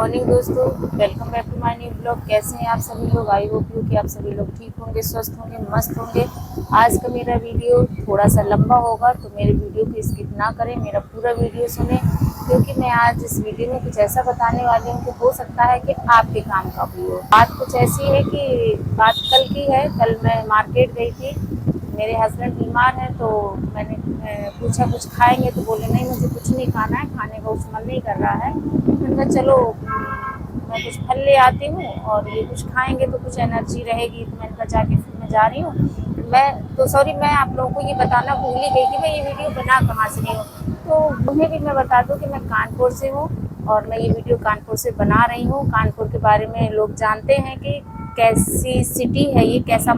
Morning दोस्तों, welcome back to my new blog. कैसे हैं आप सभी लोग? आई होप यू कि आप सभी लोग ठीक होंगे, स्वस्थ होंगे, मस्त होंगे। आज का मेरा वीडियो थोड़ा सा लंबा होगा, तो मेरे वीडियो को स्किप ना करें, मेरा पूरा वीडियो सुने, क्योंकि मैं आज इस वीडियो में कुछ ऐसा बताने वाली हूँ कि हो सकता है कि आपके काम का भी हो। बात कुछ ऐसी है कि बात कल की है। कल मैं मार्केट गई थी, मेरे हस्बैंड बीमार हैं, तो मैंने पूछा कुछ खाएंगे, तो बोले नहीं मुझे कुछ नहीं खाना है, खाने का कुछ मन नहीं कर रहा है। मैंने कहा चलो मैं कुछ फल ले आती हूँ और ये कुछ खाएंगे तो कुछ एनर्जी रहेगी। तो मैंने कहा जाके फिर मैं जा रही हूँ। मैं आप लोगों को ये बताना भूल ही गई कि मैं ये वीडियो बना कहाँ से रही हूँ। तो उन्हें भी मैं बता दूँ कि मैं कानपुर से हूँ और मैं ये वीडियो कानपुर से बना रही हूँ। कानपुर के बारे में लोग जानते हैं कि कैसी सिटी है ये, कैसा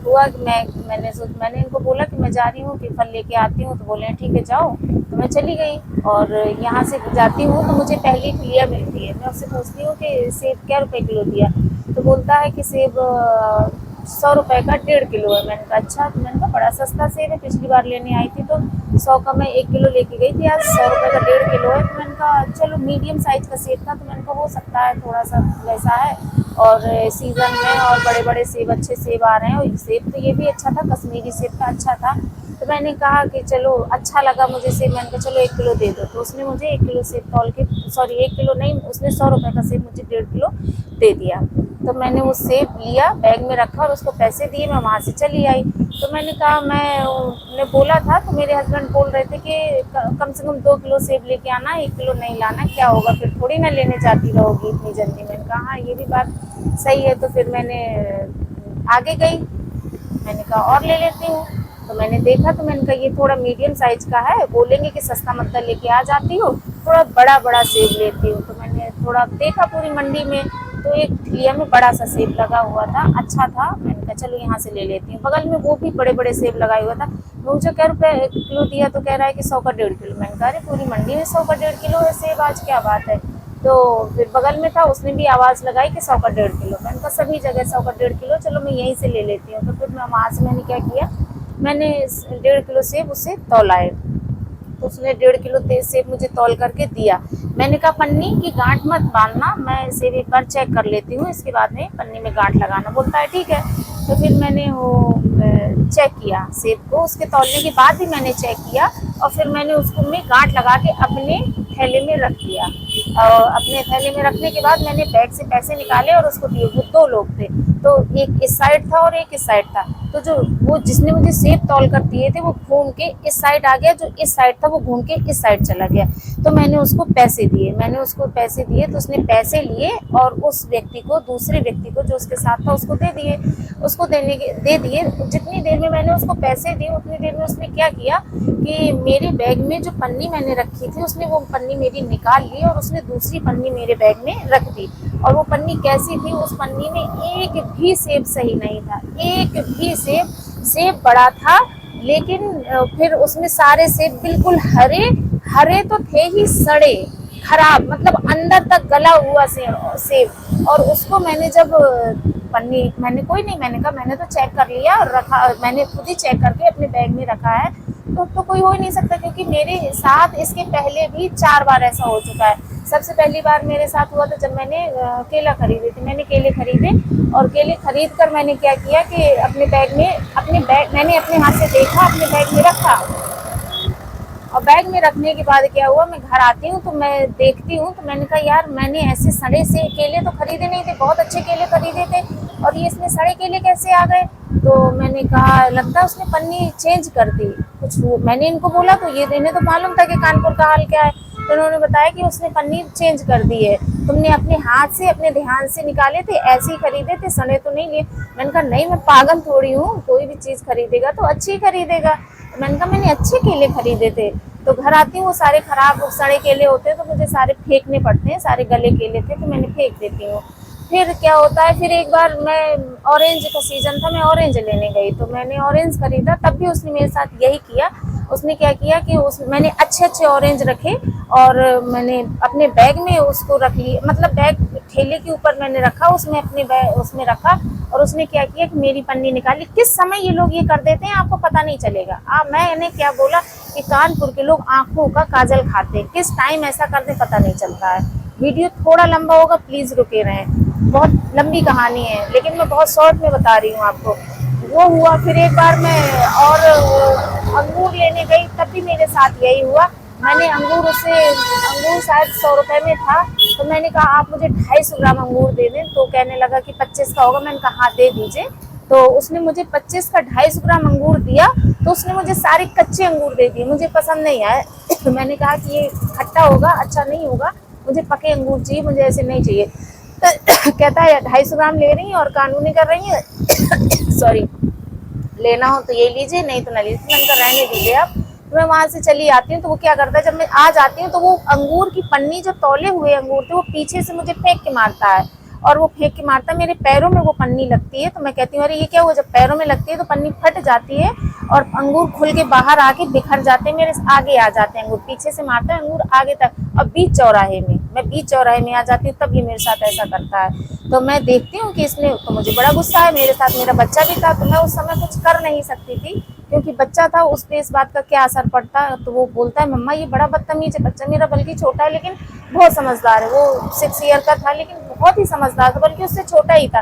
हुआ। मैंने इनको बोला कि मैं जा रही हूँ कि फल लेके आती हूँ, तो बोले ठीक है जाओ। तो मैं चली गई और यहाँ से जाती हूँ तो मुझे पहली क्लियर मिलती है। मैं उससे पूछती हूँ कि सेब क्या रुपए किलो दिया, तो बोलता है कि सेब 100 रुपए का 1.5 किलो है। मैंने कहा अच्छा। तो मैंने कहा बड़ा सस्ता सेब है, पिछली बार लेने आई थी तो 100 का मैं 1 किलो लेके गई थी, आज 100 रुपए का 1.5 किलो है। तो मैंने कहा चलो मीडियम साइज का सेब था, तो मैंने कहा हो सकता है थोड़ा सा वैसा है, और सीज़न में और बड़े बड़े सेब, अच्छे सेब आ रहे हैं। और सेब तो ये भी अच्छा था, कश्मीरी सेब का अच्छा था। तो मैंने कहा कि चलो अच्छा लगा मुझे सेब, मैंने कहा चलो 1 किलो दे दो। तो उसने मुझे 1 किलो सेब तौल के, सॉरी 1 किलो नहीं, उसने 100 रुपए का सेब मुझे 1.5 किलो दे दिया। तो मैंने वो सेब लिया, बैग में रखा और उसको पैसे दिए, मैं वहाँ से चली आई। तो मैंने कहा मैंने बोला था, तो मेरे हस्बैंड बोल रहे थे कि कम से कम 2 किलो सेब लेके आना, 1 किलो नहीं लाना, क्या होगा फिर थोड़ी ना लेने जाती रहोगी इतनी जल्दी। मैंने कहा हाँ ये भी बात सही है। तो फिर मैंने आगे गई, मैंने कहा और ले लेती हूँ। तो मैंने देखा, तो मैंने कहा ये थोड़ा मीडियम साइज का है, बोलेंगे कि सस्ता मतलब लेके आ जाती हो, थोड़ा बड़ा बड़ा सेब लेती हूँ। तो मैंने थोड़ा देखा पूरी मंडी में, तो एक ठिलिया में बड़ा सा सेब लगा हुआ था, अच्छा था। मैंने कहा चलो यहाँ से ले लेती हूँ। बगल में वो भी बड़े बड़े सेब लगाया हुआ था। मुझे क्या रुपये 1 किलो दिया, तो कह रहा है कि 100 का 1.5 किलो। मैंने कहा अरे पूरी मंडी में 100 का 1.5 किलो है सेब, आज क्या बात है। तो फिर बगल में था, उसने भी आवाज़ लगाई कि 100 का 1.5 किलो। मैंने कहा सभी जगह 100 का 1.5 किलो, चलो मैं यहीं से ले लेती हूँ। तो फिर मैं वहाँ से मैंने क्या किया, मैंने 1.5 किलो सेब उससे तौलाए। तो उसने 1.5 किलो सेब मुझे तौल करके दिया। मैंने कहा पन्नी की गांठ मत बांधना, मैं सेब एक बार चेक कर लेती हूँ, इसके बाद में पन्नी में गांठ लगाना। बोलता है ठीक है। तो फिर मैंने वो चेक किया सेब को, उसके तौलने के बाद भी मैंने चेक किया, और फिर मैंने उसको में गांठ लगा के अपने थैले में रख दिया। और अपने थैले में रखने के बाद मैंने बैग से पैसे निकाले और उसको दिए। वो 2 लोग थे, तो एक इस साइड था और एक इस साइड था। तो जो वो जिसने मुझे सेब तौल कर दिए थे, वो घूम के इस साइड आ गया, जो इस साइड था वो घूम के इस साइड चला गया। तो मैंने उसको पैसे दिए, तो उसने पैसे लिए और उस व्यक्ति को, दूसरे व्यक्ति को जो उसके साथ था, उसको दे दिए। दे दिए। जितनी देर में मैंने उसको पैसे दिए, उतनी देर में उसने क्या किया कि मेरे बैग में जो पन्नी मैंने रखी थी, उसने वो पन्नी मेरी निकाल ली और उसने दूसरी पन्नी मेरे बैग में रख दी। और वो पन्नी कैसी थी, उस पन्नी में एक भी सेब सही नहीं था, एक भी सेब बड़ा था, लेकिन फिर उसमें सारे सेब बिल्कुल हरे हरे तो थे ही, सड़े खराब, मतलब अंदर तक गला हुआ सेब। और उसको मैंने जब पन्नी, मैंने कहा मैंने तो चेक कर लिया और रखा, मैंने खुद ही चेक करके अपने बैग में रखा है, तो कोई हो ही नहीं सकता, क्योंकि मेरे साथ इसके पहले भी 4 बार ऐसा हो चुका है। सबसे पहली बार मेरे साथ हुआ था जब मैंने केला खरीदे थे। मैंने केले खरीदे और केले खरीद कर मैंने क्या किया कि मैंने अपने हाथ से देखा, अपने बैग में रखा। और बैग में रखने के बाद क्या हुआ, मैं घर आती हूँ तो मैं देखती हूँ, तो मैंने कहा यार मैंने ऐसे सड़े से केले तो खरीदे नहीं थे, बहुत अच्छे केले खरीदे थे, और ये इसमें सड़े केले कैसे आ गए। तो मैंने कहा लगता है उसने पन्नी चेंज कर दी कुछ। मैंने इनको बोला, तो ये इन्हें तो मालूम था कि कानपुर का हाल क्या है, तो उन्होंने बताया कि उसने पन्नी चेंज कर दी है, तुमने अपने हाथ से अपने ध्यान से निकाले थे, ऐसे ही खरीदे थे, सड़े तो नहीं लिए। मैंने कहा नहीं, मैं पागल थोड़ी हूँ, कोई भी चीज़ खरीदेगा तो अच्छी खरीदेगा। मैंने कहा मैंने अच्छे केले खरीदे थे। तो घर आती हूँ, वो सारे खराब सड़े केले होते हैं, तो मुझे सारे फेंकने पड़ते हैं, सारे गले केले थे तो मैंने फेंक देती हूँ। फिर क्या होता है, फिर एक बार मैं, ऑरेंज का सीजन था, मैं ऑरेंज लेने गई, तो मैंने ऑरेंज खरीदा, तब भी उसने मेरे साथ यही किया। उसने क्या किया कि मैंने अच्छे अच्छे ऑरेंज रखे और मैंने अपने बैग में उसको रख लिया, मतलब बैग ठेले के ऊपर मैंने रखा, उसमें अपने बैग उसमें रखा। और उसने क्या किया कि मेरी पन्नी निकाली। किस समय ये लोग ये कर देते हैं आपको पता नहीं चलेगा। मैंने क्या बोला कि कानपुर के लोग आंखों का काजल खाते हैं, किस टाइम ऐसा करते पता नहीं चलता है। वीडियो थोड़ा लंबा होगा, प्लीज रुके रहें, बहुत लंबी कहानी है, लेकिन मैं बहुत शॉर्ट में बता रही हूँ आपको। वो हुआ, फिर एक बार मैं और अंगूर लेने गई, तब भी मेरे साथ यही हुआ। मैंने अंगूर शायद 100 रुपए में था, तो मैंने कहा आप मुझे 250 ग्राम अंगूर दे दें। तो कहने लगा कि 25 का होगा। मैंने कहा हाँ दे दीजिए। तो उसने मुझे 25 का 250 ग्राम अंगूर दिया। तो उसने मुझे सारे कच्चे अंगूर दे दिए, मुझे पसंद नहीं आए। तो मैंने कहा कि ये खट्टा होगा, अच्छा नहीं होगा, मुझे पके अंगूर चाहिए, मुझे ऐसे नहीं चाहिए। तो कहता है 250 ग्राम ले रही हैं और कानूनी कर रही हैं सॉरी, लेना हो तो ये लीजिए, नहीं तो ना लीजिए। मैंने कहा रहने दीजिए आप। तो मैं वहां से चली आती हूँ, तो वो क्या करता है, जब मैं आ जाती हूँ तो वो अंगूर की पन्नी, जो तौले हुए अंगूर थे, वो पीछे से मुझे फेंक के मारता है। और वो फेंक के मारता है, मेरे पैरों में वो पन्नी लगती है। तो मैं कहती हूँ अरे ये क्या हुआ, जब पैरों में लगती है तो पन्नी फट जाती है और अंगूर खुल के बाहर आके बिखर जाते हैं, मेरे आगे आ जाते हैं अंगूर। पीछे से मारता है अंगूर आगे तक, अब बीच चौराहे में, मैं बीच चौराहे में आ जाती हूँ, तब ये मेरे साथ ऐसा करता है। तो मैं देखती हूँ कि इसने, तो मुझे बड़ा गुस्सा है, मेरे साथ मेरा बच्चा भी था, तो मैं उस समय कुछ कर नहीं सकती थी क्योंकि बच्चा था, उस पर इस बात का क्या असर पड़ता। तो वो बोलता है मम्मा ये बड़ा बदतमीज है। बच्चा मेरा बल्कि छोटा है, लेकिन बहुत समझदार है। वो 6 ईयर का था, लेकिन बहुत ही समझदार था, बल्कि उससे छोटा ही था,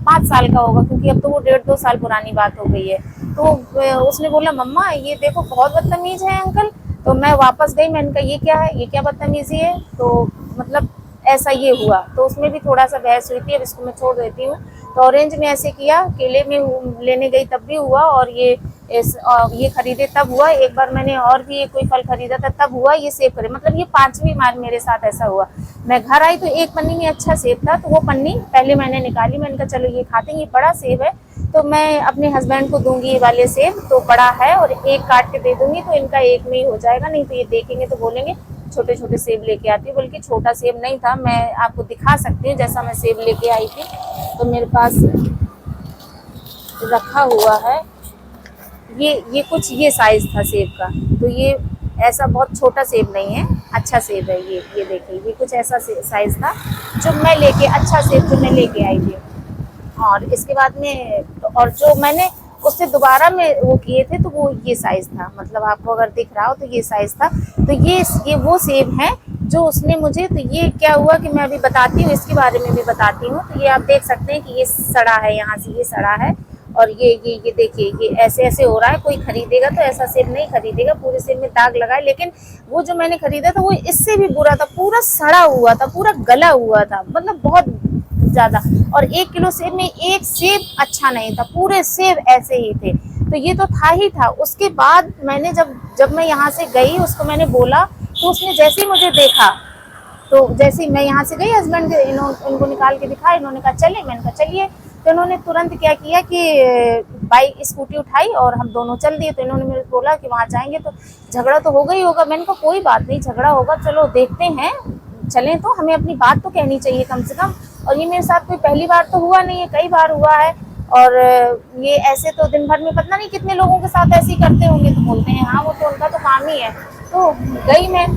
5 साल का होगा, क्योंकि अब तो वो 1.5-2 साल पुरानी बात हो गई है। तो उसने बोला मम्मा ये देखो बहुत बदतमीज है अंकल। तो मैं वापस गई, मैंने कहा ये क्या है, ये क्या बदतमीजी है। तो मतलब ऐसा ये हुआ, तो उसमें भी थोड़ा सा बहस हुई थी। अब इसको मैं छोड़ देती हूँ। तो ऑरेंज में ऐसे किया, केले में लेने गई तब भी हुआ, और ये खरीदे तब हुआ। एक बार मैंने और भी कोई फल खरीदा था तब हुआ। ये सेब करे, मतलब ये 5वीं बार मेरे साथ ऐसा हुआ। मैं घर आई तो एक पन्नी में अच्छा सेब था, तो वो पन्नी पहले मैंने निकाली, मैंने कहा चलो ये खाते हैं, ये बड़ा सेब है तो मैं अपने हस्बैंड को दूंगी ये वाले सेब, तो बड़ा है और एक काट के दे दूंगी, तो इनका एक में ही हो जाएगा, नहीं तो ये देखेंगे तो बोलेंगे छोटे छोटे सेब लेके आती हूँ। बल्कि छोटा सेब नहीं था, मैं आपको दिखा सकती हूँ जैसा मैं सेब लेके आई थी। तो मेरे पास रखा हुआ है, ये कुछ ये साइज था सेब का। तो ये ऐसा बहुत छोटा सेब नहीं है, अच्छा सेब है ये देखिए, ये कुछ ऐसा साइज था जो मैं लेके, अच्छा सेब जो मैं लेके आई थी। और इसके बाद में और जो मैंने उससे दोबारा में वो किए थे, तो वो ये साइज था, मतलब आपको अगर दिख रहा हो तो ये साइज था। तो ये वो सेब है जो उसने मुझे, तो ये क्या हुआ कि मैं अभी बताती हूँ, इसके बारे में भी बताती हूँ। तो ये आप देख सकते हैं कि ये सड़ा है, यहाँ से ये सड़ा है, और ये देखिए ये ऐसे ऐसे हो रहा है। कोई खरीदेगा तो ऐसा सेब नहीं खरीदेगा, पूरे सेब में दाग लगा है। लेकिन वो जो मैंने खरीदा था वो इससे भी बुरा था, पूरा सड़ा हुआ था, पूरा गला हुआ था, मतलब बहुत ज्यादा। और 1 किलो सेब में एक सेब अच्छा नहीं था, पूरे सेब ऐसे ही थे। तो ये तो था ही था। उसके बाद मैंने जब मैं यहाँ से गई, उसको मैंने बोला, तो उसने जैसे ही मुझे देखा, तो जैसे ही मैं यहाँ से गई, हस्बैंड इनको निकाल के दिखा, इन्होंने कहा चले, मैंने कहा चलिए। तो इन्होंने तुरंत क्या किया कि बाइक स्कूटी उठाई और हम दोनों चल दिए। तो इन्होंने मेरे को बोला कि वहाँ जाएंगे तो झगड़ा तो होगा ही होगा। मैंने कहा कोई बात नहीं, झगड़ा होगा, चलो देखते हैं, चलें, तो हमें अपनी बात तो कहनी चाहिए कम से कम। और ये मेरे साथ कोई पहली बार तो हुआ नहीं है, कई बार हुआ है। और ये ऐसे तो दिन भर में पता नहीं कितने लोगों के साथ ऐसे ही करते होंगे। तो बोलते हैं हाँ वो तो उनका तो काम ही है। तो गई मैं,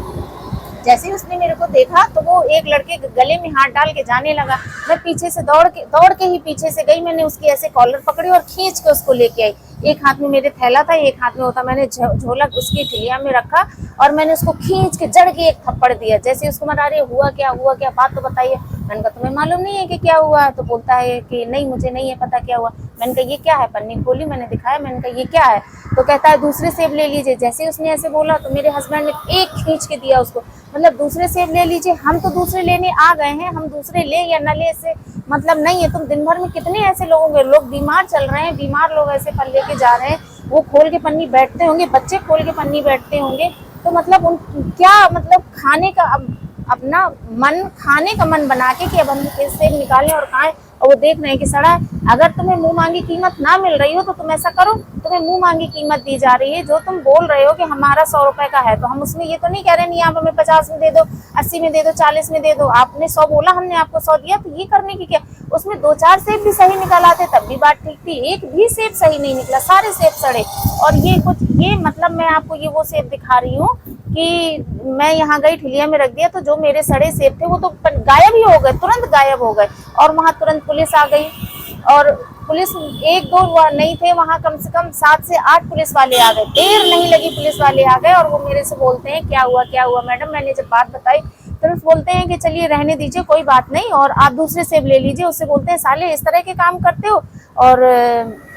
जैसे ही उसने मेरे को देखा तो वो एक लड़के के गले में हाथ डाल के जाने लगा। मैं पीछे से दौड़ के ही पीछे से गई, मैंने उसकी ऐसे कॉलर पकड़ी और खींच के उसको लेके आई। एक हाथ में मेरे थैला था, एक हाथ में होता, मैंने झोला उसकी ठिलिया में रखा और मैंने उसको खींच के जड़ के एक थप्पड़ दिया। जैसे उसको मारा, अरे हुआ क्या बात तो बताइए। मैंने कहा तुम्हें मालूम नहीं है कि क्या हुआ? तो बोलता है कि नहीं मुझे नहीं है पता क्या हुआ। मैंने कहा ये क्या है? पन्नी खोली, मैंने दिखाया, मैंने कहा ये क्या है? तो कहता है दूसरे सेब ले लीजिए। जैसे ही उसने ऐसे बोला तो मेरे हस्बैंड ने एक खींच के दिया उसको, मतलब दूसरे सेब ले लीजिए। हम तो दूसरे लेने आ गए हैं, हम दूसरे ले या न ले इससे मतलब नहीं है। तुम दिन भर में कितने ऐसे लोग बीमार चल रहे हैं, बीमार लोग ऐसे फल लेके जा रहे हैं, वो खोल के पन्नी बैठते होंगे, बच्चे खोल के पन्नी बैठते होंगे। तो मतलब उन क्या मतलब खाने का अपना मन, खाने का मन बना के कि अब हम सेब निकालें और खाएं, और वो देख रहे हैं कि सड़ा है। अगर तुम्हें मुंह मांगी कीमत ना मिल रही हो तो तुम ऐसा करो, तुम्हें मुंह मांगी कीमत दी जा रही है, जो तुम बोल रहे हो कि हमारा 100 रुपए का है, तो हम उसमें ये तो नहीं कह रहे नहीं आप हमें 50 में दे दो, 80 में दे दो, 40 में दे दो। आपने 100 बोला, हमने आपको 100 दिया, तो ये करने की क्या? उसमें 2-4 सेब भी सही निकल आते तब भी बात ठीक थी, एक भी सेब सही नहीं निकला, सारे सेब सड़े। और ये मतलब मैं आपको ये वो सेब दिखा रही हूँ कि मैं यहाँ गई, ठिलिया में रख दिया, तो जो मेरे सड़े सेब थे वो तो गायब ही हो गए, तुरंत गायब हो गए। और वहां तुरंत पुलिस आ गई, और पुलिस 1-2 नहीं थे वहां, कम से कम 7 से 8 पुलिस वाले आ गए। देर नहीं लगी, पुलिस वाले आ गए और वो मेरे से बोलते हैं क्या हुआ मैडम। मैंने जब बात बताई तुरंत बोलते हैं कि चलिए रहने दीजिए, कोई बात नहीं, और आप दूसरे सेब ले लीजिए। उससे बोलते हैं साले इस तरह के काम करते हो और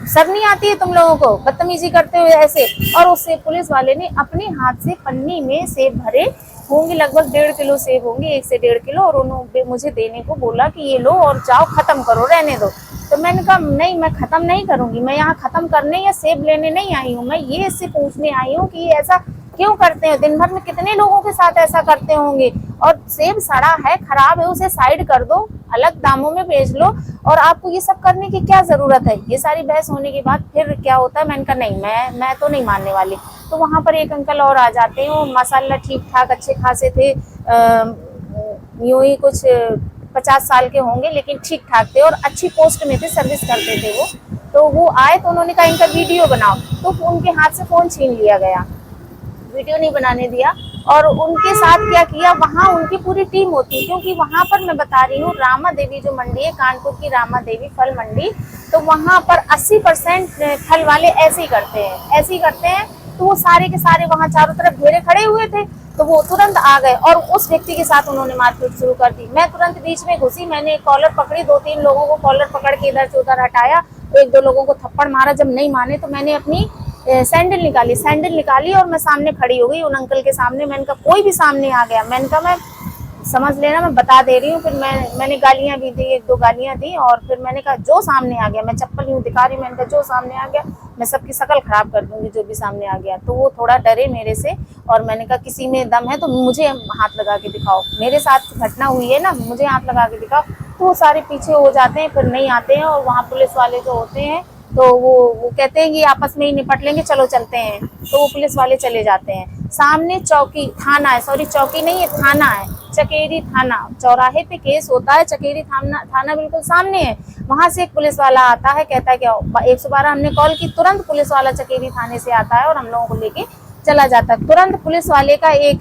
शर्म नहीं आती है तुम लोगों को, बदतमीजी करते हो ऐसे। और उससे पुलिस वाले ने अपने हाथ से पन्नी में सेब भरे होंगे, लगभग 1.5 किलो सेब होंगे, 1 से 1.5 किलो, और उन्होंने मुझे देने को बोला कि ये लो और जाओ खत्म करो, रहने दो। तो मैंने कहा नहीं, मैं खत्म नहीं करूंगी, मैं यहाँ खत्म करने या सेब लेने नहीं आई हूँ, मैं ये इससे पूछने आई हूँ कि ऐसा क्यों करते हैं, दिन भर में कितने लोगों के साथ ऐसा करते होंगे। और सेब सड़ा है, खराब है, उसे साइड कर दो, अलग दामों में बेच लो, और आपको ये सब करने की क्या जरूरत है। ये सारी बहस होने के बाद फिर क्या होता है, मैंने कहा नहीं, मैं तो नहीं मानने वाली। तो वहां पर एक अंकल और आ जाते हैं, वो माशाल्लाह ठीक ठाक अच्छे खासे थे, यूं ही कुछ 50 साल के होंगे, लेकिन ठीक ठाक थे और अच्छी पोस्ट में थे, सर्विस करते थे वो। तो वो आए तो उन्होंने कहा इनका वीडियो बनाओ, तो उनके हाथ से फोन छीन लिया गया, वीडियो नहीं बनाने दिया। और उनके साथ क्या किया, वहाँ उनकी पूरी टीम होती है, क्योंकि वहाँ पर मैं बता रही हूँ रामा देवी जो मंडी है, कानपुर की रामा देवी फल मंडी, तो वहाँ पर 80% फल वाले ऐसे ही करते हैं। तो वो सारे के सारे वहाँ चारों तरफ घेरे खड़े हुए थे, तो वो तुरंत आ गए और उस व्यक्ति के साथ उन्होंने मारपीट शुरू कर दी। मैं तुरंत बीच में घुसी, मैंने कॉलर पकड़ी, 2-3 लोगों को कॉलर पकड़ के इधर से उधर हटाया, 1-2 लोगों को थप्पड़ मारा। जब नहीं माने तो मैंने अपनी सैंडल निकाली और मैं सामने खड़ी हो गई उन अंकल के सामने। मैंने कहा कोई भी सामने आ गया, मैंने कहा मैं समझ लेना, मैं बता दे रही हूँ। फिर मैंने गालियां भी दी, 1-2 गालियां दी, और फिर मैंने कहा जो सामने आ गया, मैं चप्पल यूं दिखा रही, मैंने कहा जो सामने आ गया मैं सबकी शक्ल खराब कर दूंगी, जो भी सामने आ गया। तो वो थोड़ा डरे मेरे से, और मैंने कहा किसी में दम है तो मुझे हाथ लगा के दिखाओ, मेरे साथ घटना हुई है ना, मुझे हाथ लगा के दिखाओ। तो वो सारे पीछे हो जाते हैं, फिर नहीं आते हैं, और वहाँ पुलिस वाले जो होते हैं तो वो कहते हैं कि आपस में ही निपट लेंगे, चलो चलते हैं। तो वो पुलिस वाले चले जाते हैं। सामने थाना है, सॉरी चौकी नहीं है, थाना है, चकेरी थाना, चौराहे पे केस होता है, चकेरी थाना बिल्कुल सामने है। वहां से एक पुलिस वाला आता है, कहता है कि 112 हमने कॉल की, तुरंत पुलिस वाला चकेरी थाने से आता है और हम लोगों को लेके चला जाता है। तुरंत पुलिस वाले का एक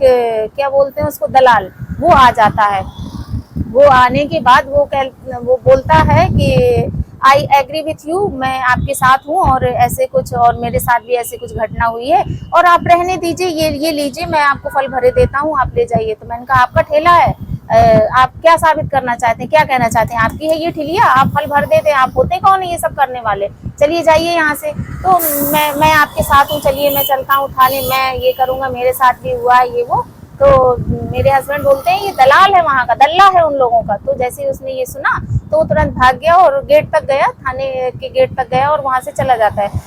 क्या बोलते हैं उसको, दलाल, वो आ जाता है। वो आने के बाद वो बोलता है कि आई एग्री विथ यू, मैं आपके साथ हूँ, और ऐसे कुछ, और मेरे साथ भी ऐसे कुछ घटना हुई है, और आप रहने दीजिए, ये लीजिए, मैं आपको फल भरे देता हूँ, आप ले जाइए। तो मैंने कहा आपका ठेला है, आप क्या साबित करना चाहते हैं, क्या कहना चाहते हैं, आपकी है ये ठेलिया, आप फल भर देते हैं, आप होते कौन है ये सब करने वाले, चलिए जाइए यहाँ से। तो मैं आपके साथ हूँ, चलिए मैं चलता हूँ थाने, मैं ये करूँगा, मेरे साथ भी हुआ है ये वो। तो मेरे हस्बैंड बोलते हैं ये दलाल है, वहाँ का दल्ला है उन लोगों का। तो जैसे ही उसने ये सुना तो वो तुरंत भाग गया और गेट तक गया, थाने के गेट तक गया, और वहां से चला जाता है।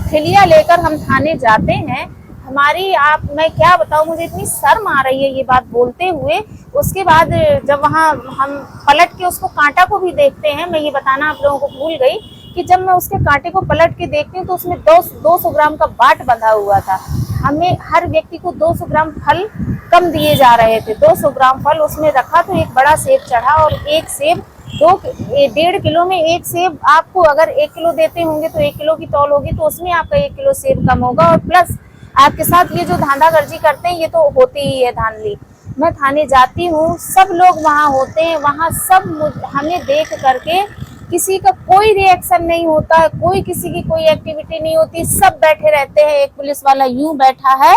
ठेलिया लेकर हम थाने जाते हैं। मैं क्या बताऊं, मुझे इतनी शर्म आ रही है ये बात बोलते हुए। उसके बाद जब वहाँ हम पलट के उसको कांटा को भी देखते हैं, मैं ये बताना आप लोगों को भूल गई कि जब मैं उसके कांटे को पलट के देखती हूँ तो उसमें 200 ग्राम का बाट बंधा हुआ था। हमें हर व्यक्ति को 200 ग्राम फल कम दिए जा रहे थे। 200 ग्राम फल उसमें रखा तो एक बड़ा सेब चढ़ा, और एक सेब 1.5 किलो में एक सेब आपको अगर 1 किलो देते होंगे तो 1 किलो की तौल होगी, तो उसमें आपका 1 किलो सेब कम होगा। और प्लस आपके साथ ये जो धांधागर्जी करते हैं ये तो होती ही है धांधली। मैं थाने जाती हूँ, सब लोग वहाँ होते हैं, वहाँ सब हमें देख करके किसी का कोई रिएक्शन नहीं होता है, कोई किसी की कोई एक्टिविटी नहीं होती, सब बैठे रहते हैं। एक पुलिस वाला यूं बैठा है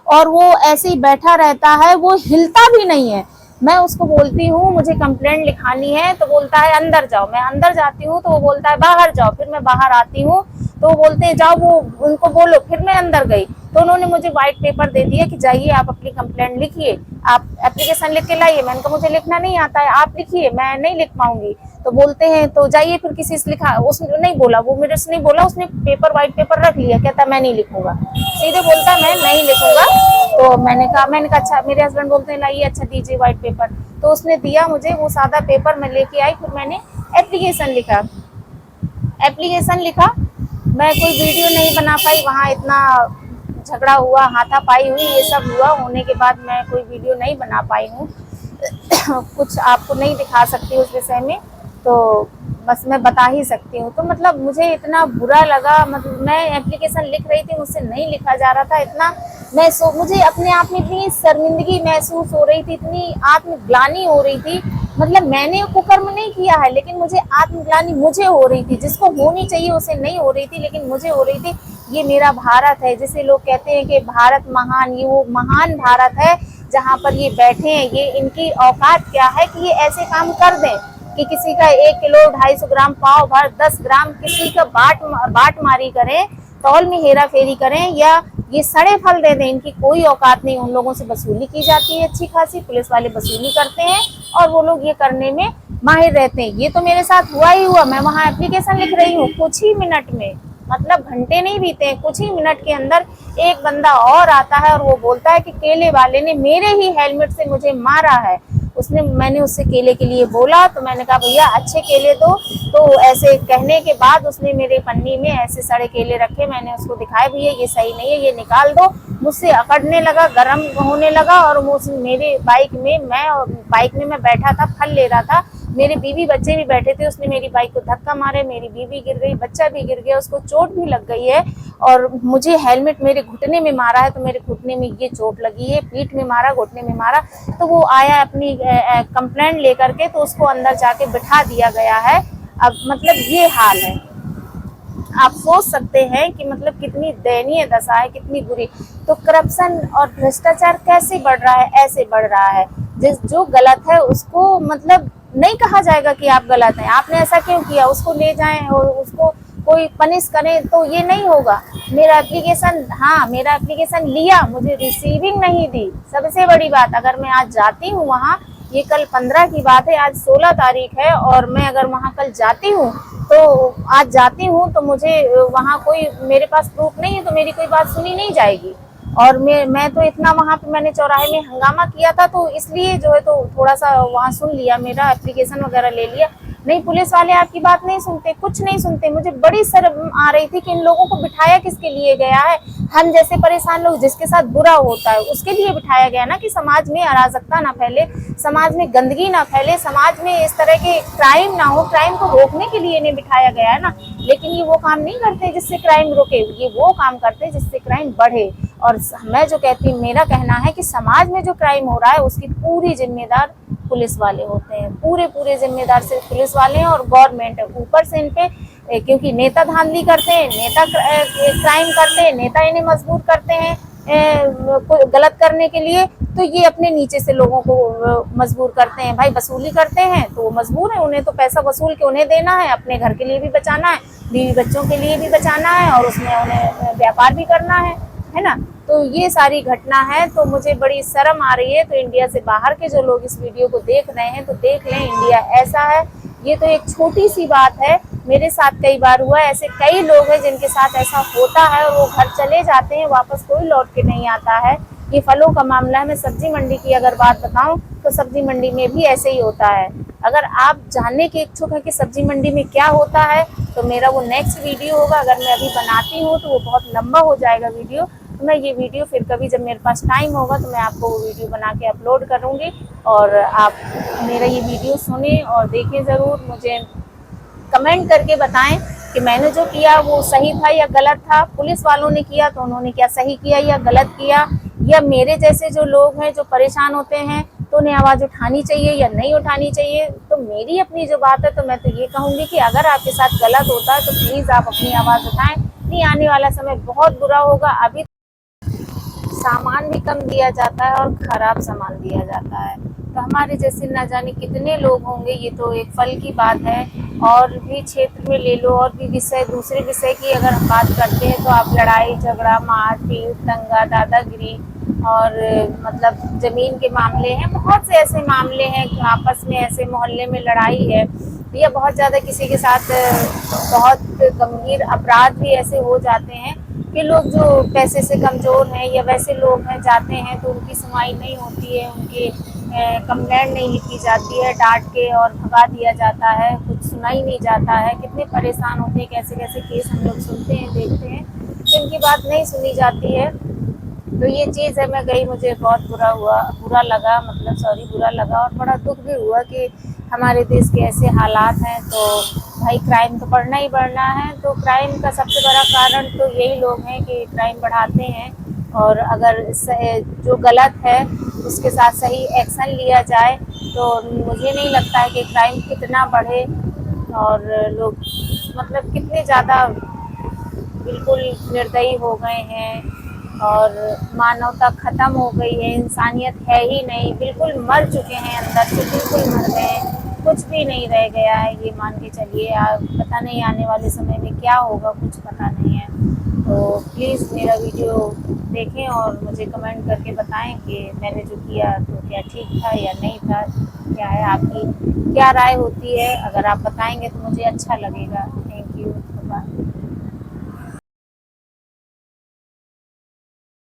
और वो ऐसे ही बैठा रहता है, वो हिलता भी नहीं है। मैं उसको बोलती हूँ मुझे कंप्लेंट लिखानी है, तो बोलता है अंदर जाओ। मैं अंदर जाती हूँ तो वो बोलता है बाहर जाओ। फिर मैं बाहर आती हूँ तो वो बोलते हैं जाओ, वो उनको बोलो। फिर मैं अंदर गई तो उन्होंने मुझे व्हाइट पेपर दे दिया कि जाइए आप अपनी कंप्लेंट लिखिए, आप एप्लीकेशन लिख के लाइए। मैंने कहा मुझे लिखना नहीं आता है, आप लिखिए, मैं नहीं लिख पाऊंगी। तो बोलते हैं तो जाइए फिर किसी से लिखा। उसने नहीं बोला, वो मेरे से नहीं बोला, उसने पेपर व्हाइट पेपर रख लिया, कहता मैं नहीं लिखूंगा, सीधे बोलता मैं नहीं लिखूंगा। तो मैंने कहा अच्छा। मेरे हस्बैंड बोलते हैं लाइए, अच्छा दीजिए व्हाइट पेपर। तो उसने दिया मुझे वो सादा पेपर, मैं लेके आई। फिर मैंने एप्लीकेशन लिखा। मैं कोई वीडियो नहीं बना पाई, वहाँ इतना झगड़ा हुआ, हाथापाई हुई, ये सब हुआ। होने के बाद मैं कोई वीडियो नहीं बना पाई हूँ कुछ आपको नहीं दिखा सकती उस विषय में, तो बस मैं बता ही सकती हूँ। तो मतलब मुझे इतना बुरा लगा, मतलब मैं एप्लीकेशन लिख रही थी, मुझसे नहीं लिखा जा रहा था। इतना मुझे अपने आप में इतनी शर्मिंदगी महसूस हो रही थी, इतनी आत्मग्लानि हो रही थी। मतलब मैंने कुकर्म नहीं किया है, लेकिन मुझे आत्मग्लानि मुझे हो रही थी, जिसको होनी चाहिए उसे नहीं हो रही थी, लेकिन मुझे हो रही थी। ये मेरा भारत है, जिसे लोग कहते हैं कि भारत महान, ये वो महान भारत है जहाँ पर ये बैठे हैं, ये इनकी औकात क्या है कि ये ऐसे काम कर दें कि किसी का 1 किलो 250 ग्राम पाव भर 10 ग्राम किसी का बाट मारी करें, तौल में हेरा फेरी करें, या ये सड़े फल दे दें। इनकी कोई औकात नहीं। उन लोगों से वसूली की जाती है अच्छी खासी, पुलिस वाले वसूली करते हैं और वो लोग ये करने में माहिर रहते हैं। ये तो मेरे साथ हुआ ही हुआ। मैं वहाँ एप्लीकेशन लिख रही हूँ, कुछ ही मिनट में, मतलब घंटे नहीं बीते हैं, कुछ ही मिनट के अंदर एक बंदा और आता है और वो बोलता है कि केले वाले ने मेरे ही हेलमेट से मुझे मारा है। मैंने उससे केले के लिए बोला तो मैंने कहा भैया अच्छे केले दो। तो ऐसे कहने के बाद उसने मेरे पन्नी में ऐसे सड़े केले रखे। मैंने उसको दिखाए, भैया ये सही नहीं है, ये निकाल दो। मुझसे अकड़ने लगा, गर्म होने लगा और मेरे बाइक में मैं बैठा था, फल ले रहा था, मेरे बीवी बच्चे भी बैठे थे। उसने मेरी बाइक को धक्का मारे, मेरी बीवी गिर गई, बच्चा भी गिर गया, उसको चोट भी लग गई है। और मुझे हेलमेट मेरे घुटने में मारा है, तो मेरे घुटने में ये चोट लगी है। पीठ में मारा, घुटने में मारा। तो वो आया अपनी कंप्लेंट लेकर के, तो उसको अंदर जाके बिठा दिया गया है। अब मतलब ये हाल है। आप सोच सकते हैं कि मतलब कितनी दयनीय दशा है, कितनी बुरी। तो करप्शन और भ्रष्टाचार कैसे बढ़ रहा है? ऐसे बढ़ रहा है, जो गलत है उसको मतलब नहीं कहा जाएगा कि आप गलत हैं, आपने ऐसा क्यों किया, उसको ले जाएं और उसको कोई पनिश करें, तो ये नहीं होगा। मेरा एप्लीकेशन लिया, मुझे रिसीविंग नहीं दी। सबसे बड़ी बात, अगर मैं आज जाती हूँ वहाँ, ये कल 15 की बात है, आज 16 तारीख है, और मैं अगर वहाँ कल जाती हूँ तो मुझे वहाँ कोई, मेरे पास प्रूफ नहीं है, तो मेरी कोई बात सुनी नहीं जाएगी। और मैं तो इतना वहाँ पे मैंने चौराहे में हंगामा किया था, तो इसलिए जो है तो थोड़ा सा वहाँ सुन लिया, मेरा एप्लीकेशन वगैरह ले लिया। नहीं, पुलिस वाले आपकी बात नहीं सुनते, कुछ नहीं सुनते। मुझे बड़ी शर्म आ रही थी कि इन लोगों को बिठाया किसके लिए गया है। हम जैसे परेशान लोग, जिसके साथ बुरा होता है उसके लिए बिठाया गया ना, कि समाज में अराजकता ना फैले, समाज में गंदगी ना फैले, समाज में इस तरह के क्राइम ना हो। क्राइम को रोकने के लिए इन्हें बिठाया गया है ना। लेकिन ये वो काम नहीं करते जिससे क्राइम रुके, ये वो काम करते हैं जिससे क्राइम बढ़े। और मैं जो कहती हूँ, मेरा कहना है कि समाज में जो क्राइम हो रहा है उसकी पूरी जिम्मेदार पुलिस वाले होते हैं, पूरे जिम्मेदार से पुलिस वाले हैं और गवर्नमेंट है। ऊपर से इन पे क्योंकि नेता धांधली करते हैं, नेता क्राइम करते हैं, नेता इन्हें मजबूर करते हैं गलत करने के लिए, तो ये अपने नीचे से लोगों को मजबूर करते हैं। भाई वसूली करते हैं तो वो मजबूर है, उन्हें तो पैसा वसूल के उन्हें देना है, अपने घर के लिए भी बचाना है, बीवी बच्चों के लिए भी बचाना है, और उसमें उन्हें व्यापार भी करना है ना। तो ये सारी घटना है, तो मुझे बड़ी शर्म आ रही है। तो इंडिया से बाहर के जो लोग इस वीडियो को देख रहे हैं, तो देख लें, इंडिया ऐसा है। ये तो एक छोटी सी बात है, मेरे साथ कई बार हुआ है, ऐसे कई लोग हैं जिनके साथ ऐसा होता है और वो घर चले जाते हैं, वापस कोई लौट के नहीं आता है। ये फलों का मामला है। मैं सब्जी मंडी की अगर बात बताऊं तो सब्जी मंडी में भी ऐसे ही होता है। अगर आप जानने के इच्छुक हैं कि सब्जी मंडी में क्या होता है, तो मेरा वो नेक्स्ट वीडियो होगा। अगर मैं अभी बनाती हूँ तो वो बहुत लंबा हो जाएगा वीडियो, तो मैं ये वीडियो फिर कभी जब मेरे पास टाइम होगा तो मैं आपको वो वीडियो बना के अपलोड करूँगी, और आप मेरा ये वीडियो सुने और देखें ज़रूर। मुझे कमेंट करके बताएं कि मैंने जो किया वो सही था या गलत था, पुलिस वालों ने किया तो उन्होंने क्या सही किया या गलत किया, या मेरे जैसे जो लोग हैं जो परेशान होते हैं तो उन्हें आवाज़ उठानी चाहिए या नहीं उठानी चाहिए। तो मेरी अपनी जो बात है, तो मैं तो ये कहूँगी कि अगर आपके साथ गलत होता है तो प्लीज़ आप अपनी आवाज़ उठाएं। नहीं, आने वाला समय बहुत बुरा होगा। अभी सामान भी कम दिया जाता है और ख़राब सामान दिया जाता है, तो हमारे जैसे न जाने कितने लोग होंगे। ये तो एक फल की बात है, और भी क्षेत्र में ले लो, और भी दूसरे विषय की अगर हम बात करते हैं तो आप लड़ाई झगड़ा, मारपीट, दंगा, दादागिरी, और मतलब ज़मीन के मामले हैं, बहुत से ऐसे मामले हैं कि आपस में ऐसे मोहल्ले में लड़ाई है, या बहुत ज़्यादा किसी के साथ बहुत गंभीर अपराध भी ऐसे हो जाते हैं कि लोग जो पैसे से कमज़ोर हैं या वैसे लोग हैं जाते हैं तो उनकी सुनवाई नहीं होती है, उनकी कंप्लेंट नहीं लिखी जाती है, डांट के और भगा दिया जाता है, कुछ सुना ही नहीं जाता है। कितने परेशान होते हैं, कैसे कैसे केस हम लोग सुनते हैं, देखते हैं, तो इनकी बात नहीं सुनी जाती है। तो ये चीज़ है, मैं गई, मुझे बहुत बुरा लगा, बुरा लगा, और बड़ा दुख भी हुआ कि हमारे देश के ऐसे हालात हैं। तो भाई क्राइम तो बढ़ना ही बढ़ना है, तो क्राइम का सबसे बड़ा कारण तो यही लोग हैं कि क्राइम बढ़ाते हैं, और अगर जो गलत है उसके साथ सही एक्शन लिया जाए तो मुझे नहीं लगता है कि क्राइम कितना बढ़े, और लोग मतलब कितने ज़्यादा बिल्कुल निर्दयी हो गए हैं। और मानवता ख़त्म हो गई है, इंसानियत है ही नहीं, बिल्कुल मर चुके हैं, अंदर से बिल्कुल मर गए हैं, कुछ भी नहीं रह गया है, ये मान के चलिए। पता नहीं आने वाले समय में क्या होगा, कुछ पता नहीं है। तो प्लीज़ मेरा वीडियो देखें और मुझे कमेंट करके बताएं कि मैंने जो किया तो क्या ठीक था या नहीं था, क्या है आपकी क्या राय होती है। अगर आप बताएंगे तो मुझे अच्छा लगेगा। Thank you, bye.